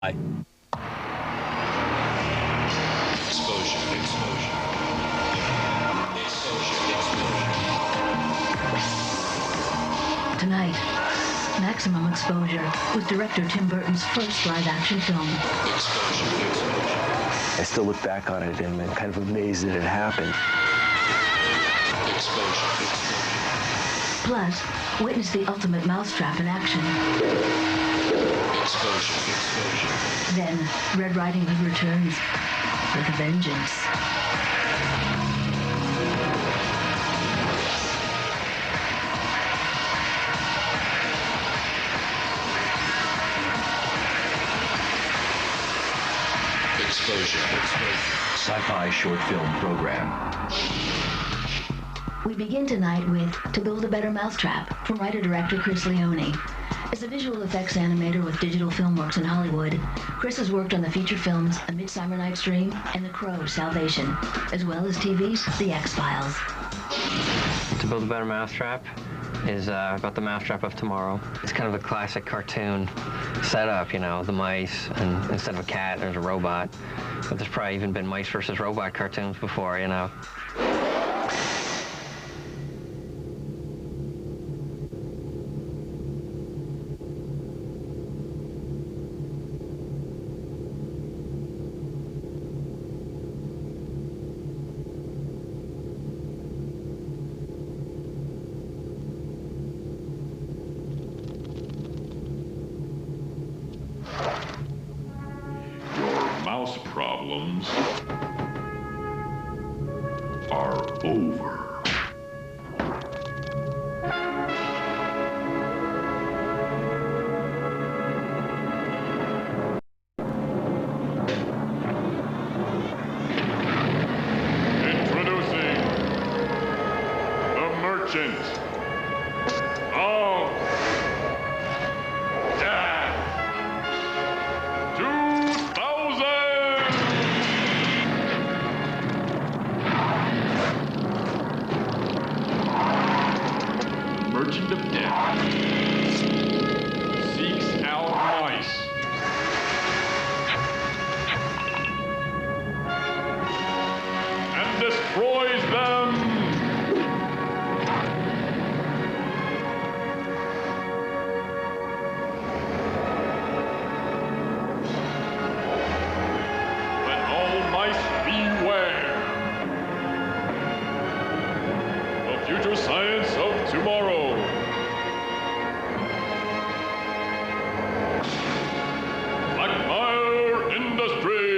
Tonight, Maximum Exposure with director Tim Burton's first live-action film. I still look back on it and I'm kind of amazed that it happened. Plus, witness the ultimate mousetrap in action. Then, Red Riding Hood returns with a vengeance. Sci-Fi short film program. We begin tonight with To Build a Better Mousetrap from writer-director Chris Leone. As a visual effects animator with Digital Filmworks in Hollywood, Chris has worked on the feature films A Midsummer Night's Dream and The Crow, Salvation, as well as TV's The X-Files. To Build a Better Mousetrap is about the mousetrap of tomorrow. It's kind of a classic cartoon setup, you know, the mice, and instead of a cat, there's a robot. But there's probably even been mice versus robot cartoons before, you know. Mouse problems are over. Introducing the Merchant of Death. 2000! Merchant of Death seeks out mice and destroys them. Let all mice beware. The future science of tomorrow. Blackfire Industry.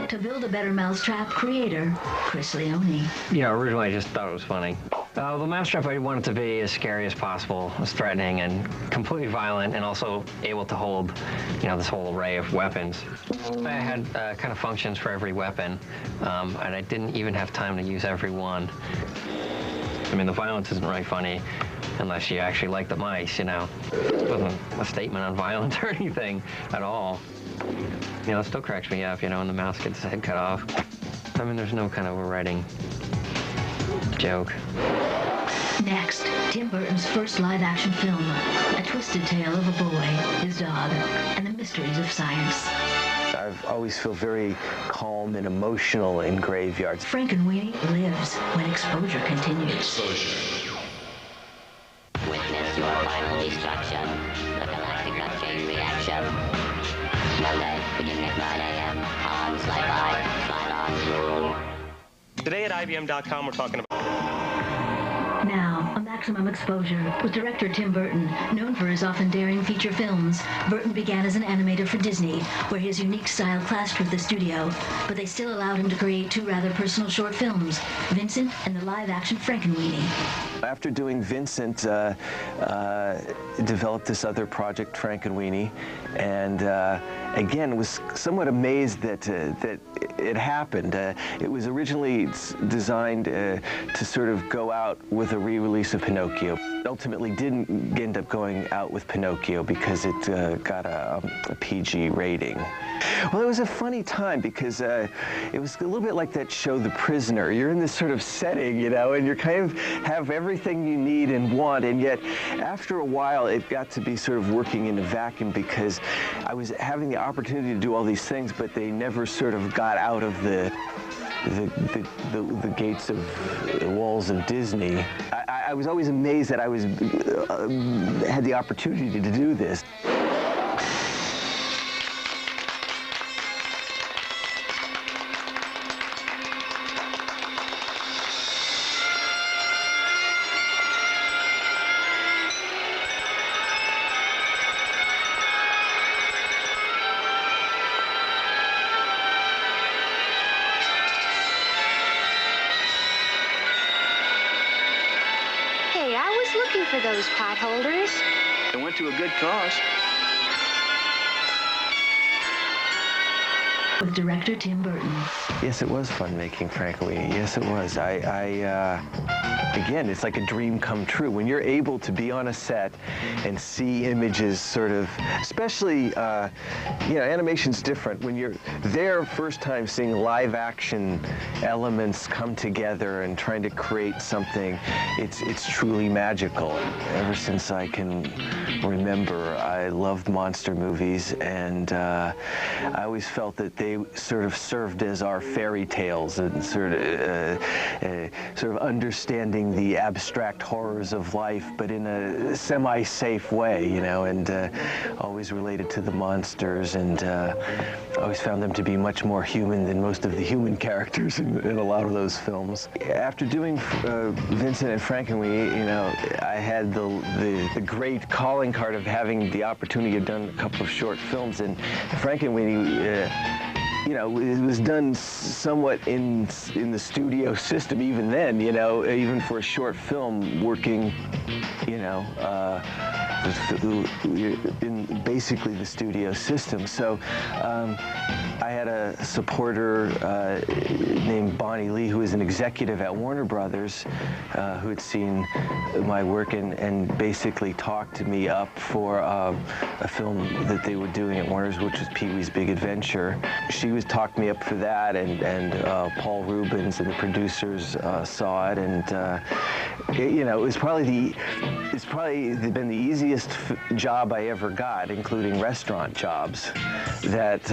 To Build a Better Mousetrap creator Chris Leone. You know, originally I just thought it was funny. The mousetrap I wanted to be as scary as possible, as threatening and completely violent, and also able to hold, you know, this whole array of weapons. I had kind of functions for every weapon, and I didn't even have time to use every one. I mean, the violence isn't really funny unless you actually like the mice, you know. It wasn't a statement on violence or anything at all. You know, it still cracks me up, you know, when the mouse gets his head cut off. I mean, there's no kind of overriding joke. Next, Tim Burton's first live-action film, a twisted tale of a boy, his dog, and the mysteries of science. I've always feel very calm and emotional in graveyards. Frankenweenie lives when exposure continues. Exposure. Witness your final destruction. The galactic chain reaction. Monday, beginning at 9 a.m. on Sci-Fi Channel. Today at IBM.com, we're talking about... Now, a maximum exposure with director Tim Burton. Known for his often daring feature films, Burton began as an animator for Disney, where his unique style clashed with the studio, but they still allowed him to create two rather personal short films, Vincent and the live-action Frankenweenie. After doing Vincent, developed this other project, Frankenweenie, and again, was somewhat amazed that that it happened. It was originally designed to sort of go out with a re-release of Pinocchio. Ultimately didn't end up going out with Pinocchio because it got a PG rating. Well, it was a funny time because it was a little bit like that show The Prisoner. You're in this sort of setting, you know, and you kind of have every everything you need and want, and yet after a while it got to be sort of working in a vacuum because I was having the opportunity to do all these things, but they never sort of got out of the gates of the walls of Disney. I was always amazed that I was had the opportunity to do this. Looking for those pot holders. It went to a good cause. With director Tim Burton. Yes, it was fun making Frankenweenie. Yes, it was. Again, it's like a dream come true. When you're able to be on a set and see images sort of, especially, you know, animation's different. When you're there first time seeing live action elements come together and trying to create something, it's truly magical. Ever since I can remember, I loved monster movies, and I always felt that they sort of served as our fairy tales and sort of understanding the abstract horrors of life, but in a semi-safe way, you know, and always related to the monsters, and always found them to be much more human than most of the human characters in a lot of those films. After doing Vincent and Frankenweenie, you know, I had the great calling card of having the opportunity to have done a couple of short films, and Frankenweenie, you know, it was done somewhat in the studio system even then, you know, even for a short film, working, you know, in basically the studio system. So I had a supporter named Bonnie Lee, who was an executive at Warner Brothers, who had seen my work and basically talked me up for a film that they were doing at Warner's, which was Pee-wee's Big Adventure. She talked me up for that, and Paul Rubens and the producers saw it, and you know, it's probably been the easiest job I ever got, including restaurant jobs. That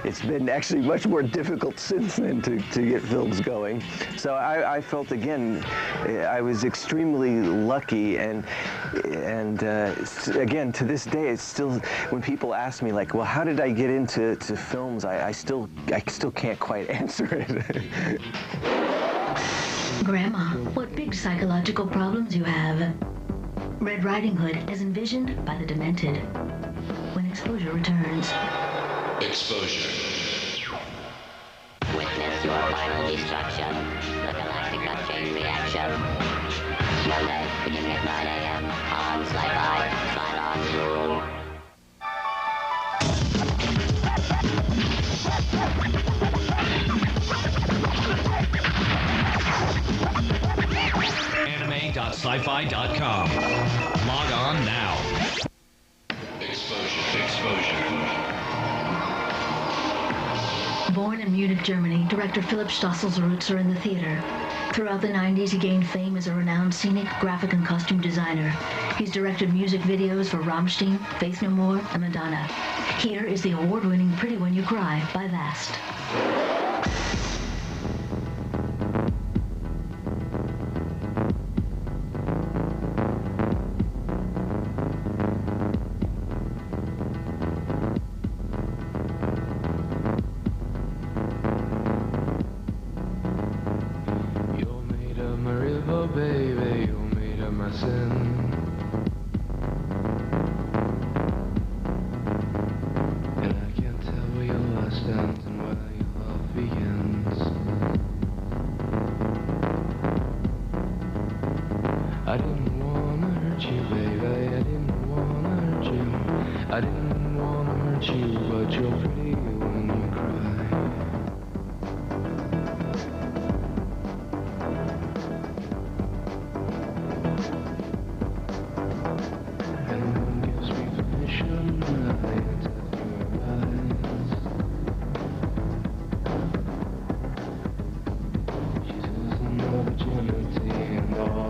it's been actually much more difficult since then to get films going. So I felt, again, I was extremely lucky, and again, to this day, it's still, when people ask me, like, well, how did I get into films, I still can't quite answer it. Grandma, what big psychological problems you have. Red Riding Hood as envisioned by the demented. When exposure returns. Exposure. Witness your final destruction. The galactic nut chain reaction. Monday, beginning at 9 a.m. on Sci-Fi. Channel. Anime.sci-fi.com. Log on now. Exposure. Born in Munich, Germany, director Philipp Stossel's roots are in the theater. Throughout the 90s, he gained fame as a renowned scenic, graphic, and costume designer. He's directed music videos for Rammstein, Faith No More, and Madonna. Here is the award-winning Pretty When You Cry by Vast. Baby, you're made of my sin. And I can't tell where your last ends and where your love begins. I didn't wanna hurt you, baby, I didn't wanna hurt you. I didn't wanna hurt you, but you're pretty when you cry. Virginity and all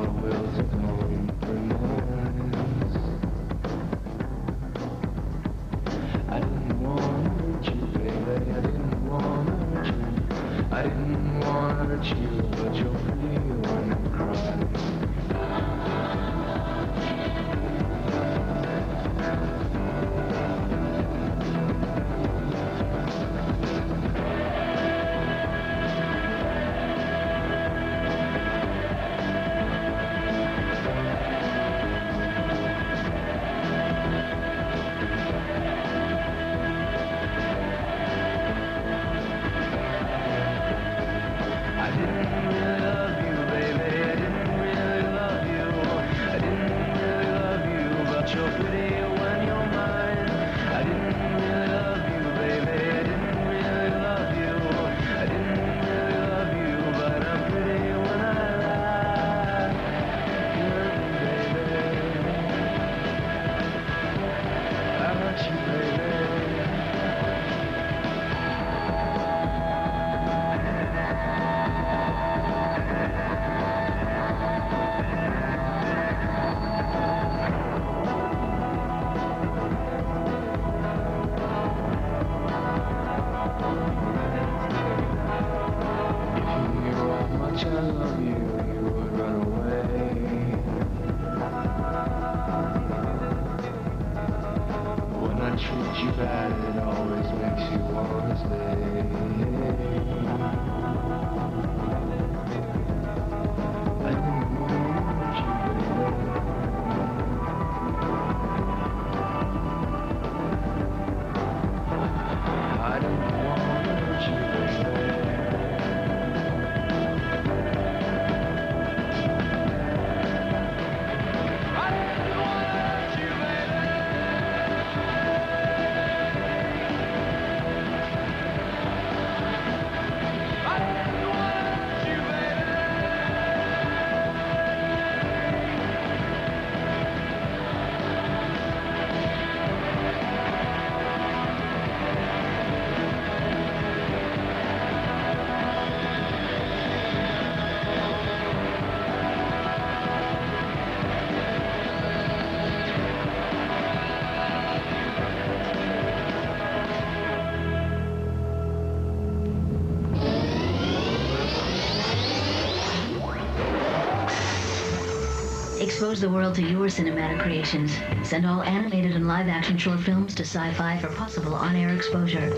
Expose the world to your cinematic creations. Send all animated and live-action short films to Sci-Fi for possible on-air exposure.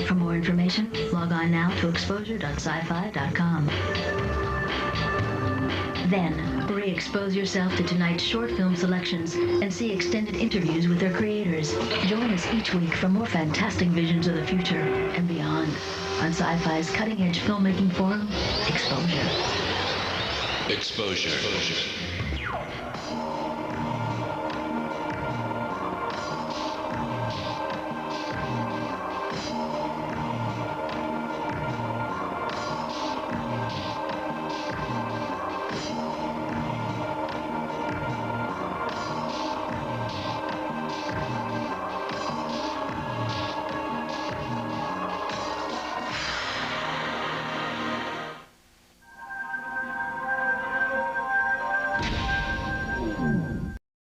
For more information, log on now to exposure.sci-fi.com. Then, re-expose yourself to tonight's short film selections and see extended interviews with their creators. Join us each week for more fantastic visions of the future and beyond on Sci-Fi's cutting-edge filmmaking forum, Exposure. Exposure.